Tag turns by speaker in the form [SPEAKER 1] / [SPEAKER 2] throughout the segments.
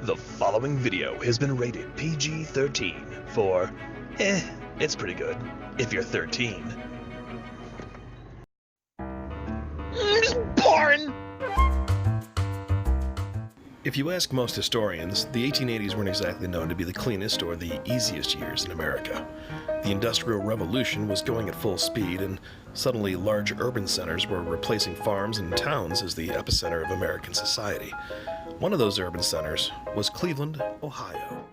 [SPEAKER 1] The following video has been rated PG-13 for, it's pretty good, if you're 13. Boring!
[SPEAKER 2] If you ask most historians, the 1880s weren't exactly known to be the cleanest or the easiest years in America. The Industrial Revolution was going at full speed, and suddenly large urban centers were replacing farms and towns as the epicenter of American society. One of those urban centers was Cleveland, Ohio.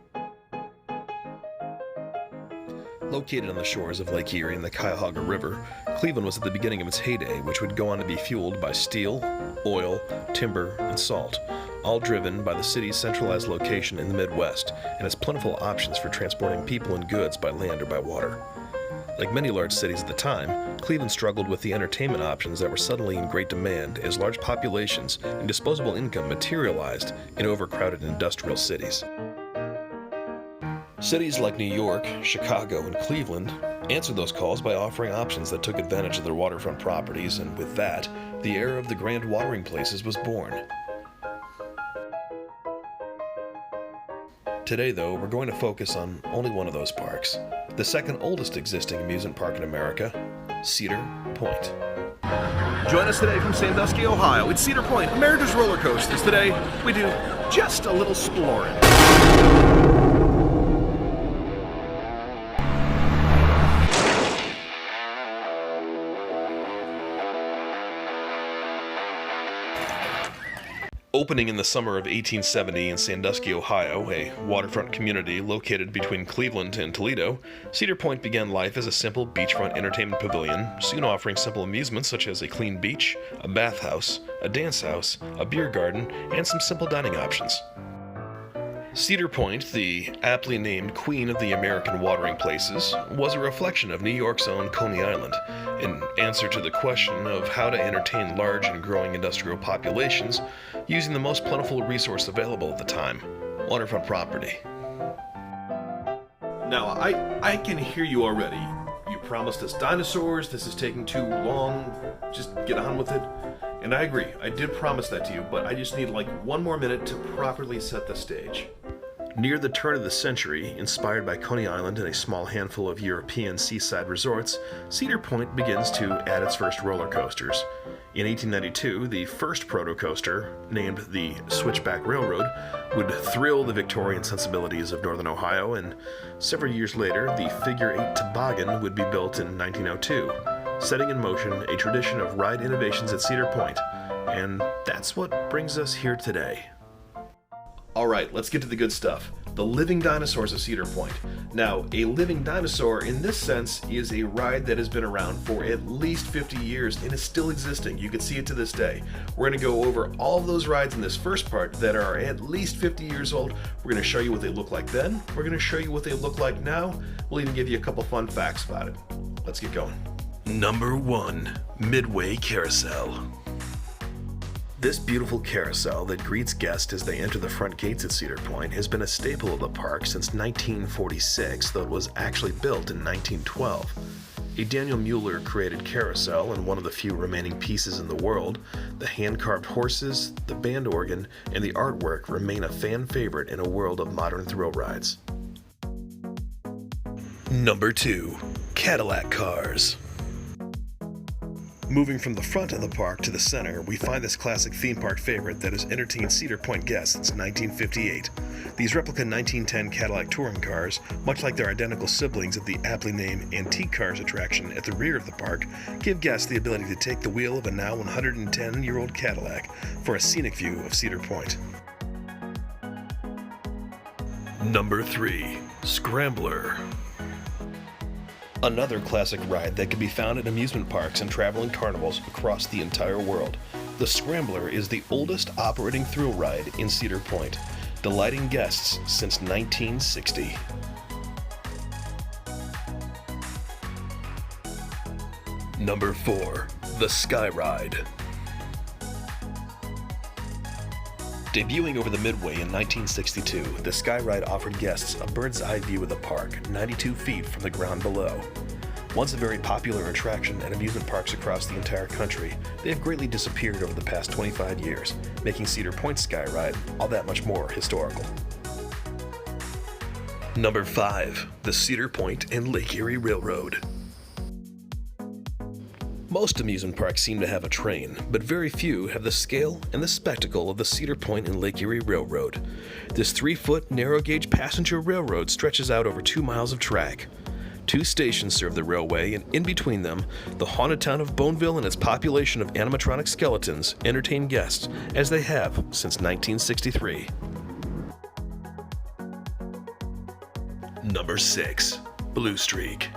[SPEAKER 2] Located on the shores of Lake Erie and the Cuyahoga River, Cleveland was at the beginning of its heyday, which would go on to be fueled by steel, oil, timber, and salt, all driven by the city's centralized location in the Midwest and its plentiful options for transporting people and goods by land or by water. Like many large cities at the time, Cleveland struggled with the entertainment options that were suddenly in great demand as large populations and disposable income materialized in overcrowded industrial cities. Cities like New York, Chicago, and Cleveland answered those calls by offering options that took advantage of their waterfront properties, and with that, the era of the grand watering places was born. Today, though, we're going to focus on only one of those parks, the second oldest existing amusement park in America, Cedar Point.
[SPEAKER 3] Join us today from Sandusky, Ohio. It's Cedar Point, America's roller coasters. Today, we do just a little Splorin.
[SPEAKER 2] Opening in the summer of 1870 in Sandusky, Ohio, a waterfront community located between Cleveland and Toledo, Cedar Point began life as a simple beachfront entertainment pavilion, soon offering simple amusements such as a clean beach, a bathhouse, a dance house, a beer garden, and some simple dining options. Cedar Point, the aptly named Queen of the American Watering Places, was a reflection of New York's own Coney Island, an answer to the question of how to entertain large and growing industrial populations using the most plentiful resource available at the time, waterfront property.
[SPEAKER 3] Now, I can hear you already. You promised us dinosaurs, this is taking too long, just get on with it. And I agree, I did promise that to you, but I just need like one more minute to properly set the stage.
[SPEAKER 2] Near the turn of the century, inspired by Coney Island and a small handful of European seaside resorts, Cedar Point begins to add its first roller coasters. In 1892, the first proto-coaster, named the Switchback Railroad, would thrill the Victorian sensibilities of Northern Ohio, and several years later, the figure-8 toboggan would be built in 1902, setting in motion a tradition of ride innovations at Cedar Point. And that's what brings us here today.
[SPEAKER 3] All right, let's get to the good stuff. The living dinosaurs of Cedar Point. Now, a living dinosaur in this sense is a ride that has been around for at least 50 years and is still existing. You can see it to this day. We're going to go over all of those rides in this first part that are at least 50 years old. We're going to show you what they look like then. We're going to show you what they look like now. We'll even give you a couple fun facts about it. Let's get going.
[SPEAKER 2] Number 1. Midway Carousel. This beautiful carousel that greets guests as they enter the front gates at Cedar Point has been a staple of the park since 1946, though it was actually built in 1912. A Daniel Mueller created carousel, and one of the few remaining pieces in the world, the hand-carved horses, the band organ, and the artwork remain a fan favorite in a world of modern thrill rides. Number 2. Cadillac Cars. Moving from the front of the park to the center, we find this classic theme park favorite that has entertained Cedar Point guests since 1958. These replica 1910 Cadillac touring cars, much like their identical siblings at the aptly named Antique Cars attraction at the rear of the park, give guests the ability to take the wheel of a now 110-year-old Cadillac for a scenic view of Cedar Point. Number 3. Scrambler. Another classic ride that can be found at amusement parks and traveling carnivals across the entire world. The Scrambler is the oldest operating thrill ride in Cedar Point, delighting guests since 1960. Number 4. The Sky Ride. Debuting over the Midway in 1962, the Sky Ride offered guests a bird's eye view of the park, 92 feet from the ground below. Once a very popular attraction at amusement parks across the entire country, they have greatly disappeared over the past 25 years, making Cedar Point Sky Ride all that much more historical. Number 5. The Cedar Point and Lake Erie Railroad. Most amusement parks seem to have a train, but very few have the scale and the spectacle of the Cedar Point and Lake Erie Railroad. This 3-foot narrow-gauge passenger railroad stretches out over 2 miles of track. 2 stations serve the railway, and in between them, the haunted town of Boneville and its population of animatronic skeletons entertain guests, as they have since 1963. Number 6. Blue Streak.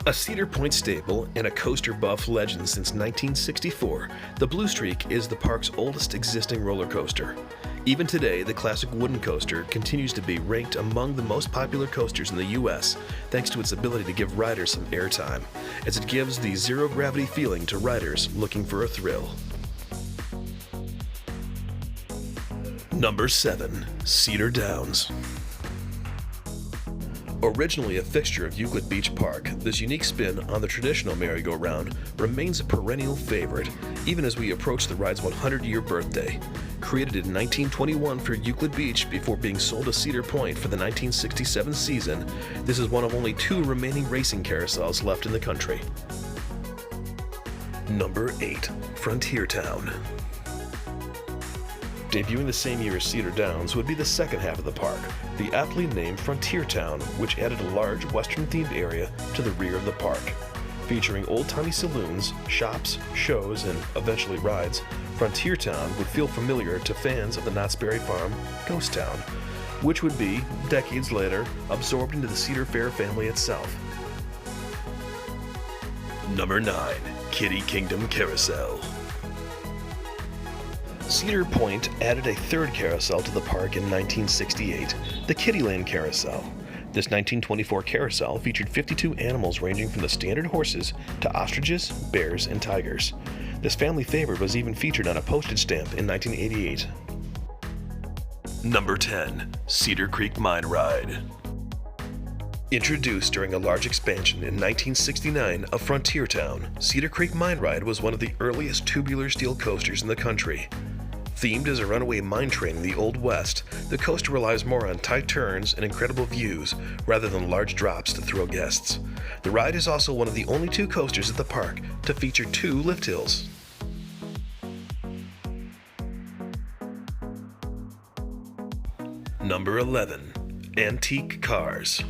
[SPEAKER 2] A Cedar Point staple and a coaster buff legend since 1964, the Blue Streak is the park's oldest existing roller coaster. Even today, the classic wooden coaster continues to be ranked among the most popular coasters in the U.S. thanks to its ability to give riders some airtime, as it gives the zero-gravity feeling to riders looking for a thrill. Number 7. Cedar Downs. Originally a fixture of Euclid Beach Park, this unique spin on the traditional merry-go-round remains a perennial favorite, even as we approach the ride's 100-year birthday. Created in 1921 for Euclid Beach before being sold to Cedar Point for the 1967 season, this is one of only 2 remaining racing carousels left in the country. Number 8. Frontier Town. Debuting the same year as Cedar Downs would be the second half of the park, the aptly named Frontier Town, which added a large western-themed area to the rear of the park. Featuring old-timey saloons, shops, shows, and eventually rides, Frontier Town would feel familiar to fans of the Knott's Berry Farm Ghost Town, which would be, decades later, absorbed into the Cedar Fair family itself. Number 9. Kiddie Kingdom Carousel. Cedar Point added a 3rd carousel to the park in 1968, the Kittyland Carousel. This 1924 carousel featured 52 animals ranging from the standard horses to ostriches, bears, and tigers. This family favorite was even featured on a postage stamp in 1988. Number 10. Cedar Creek Mine Ride. Introduced during a large expansion in 1969 of Frontier Town, Cedar Creek Mine Ride was one of the earliest tubular steel coasters in the country. Themed as a runaway mine train in the Old West, the coaster relies more on tight turns and incredible views rather than large drops to thrill guests. The ride is also one of the only 2 coasters at the park to feature 2 lift hills. Number 11. Antique Cars.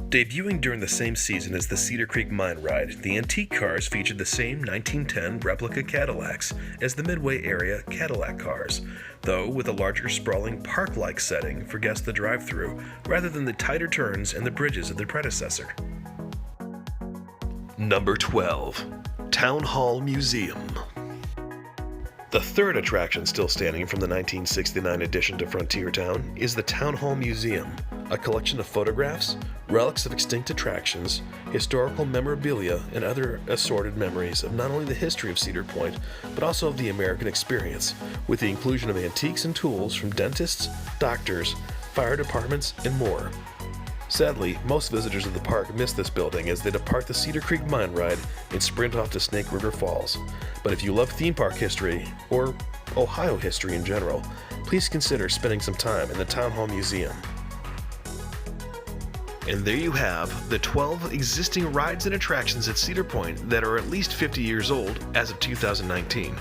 [SPEAKER 2] Debuting during the same season as the Cedar Creek Mine Ride, the Antique Cars featured the same 1910 replica Cadillacs as the Midway area Cadillac cars, though with a larger sprawling park-like setting for guests to drive through, rather than the tighter turns and the bridges of their predecessor. Number 12. Town Hall Museum. The 3rd attraction still standing from the 1969 addition to Frontier Town is the Town Hall Museum, a collection of photographs, relics of extinct attractions, historical memorabilia, and other assorted memories of not only the history of Cedar Point, but also of the American experience, with the inclusion of antiques and tools from dentists, doctors, fire departments, and more. Sadly, most visitors of the park miss this building as they depart the Cedar Creek Mine Ride and sprint off to Snake River Falls. But if you love theme park history, or Ohio history in general, please consider spending some time in the Town Hall Museum. And there you have the 12 existing rides and attractions at Cedar Point that are at least 50 years old as of 2019.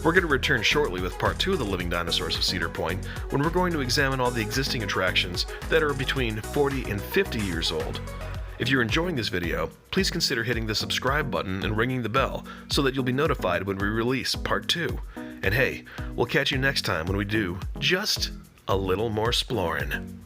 [SPEAKER 2] We're going to return shortly with part 2 of the Living Dinosaurs of Cedar Point, when we're going to examine all the existing attractions that are between 40 and 50 years old. If you're enjoying this video, please consider hitting the subscribe button and ringing the bell so that you'll be notified when we release part 2. And hey, we'll catch you next time when we do just a little more Splorin'.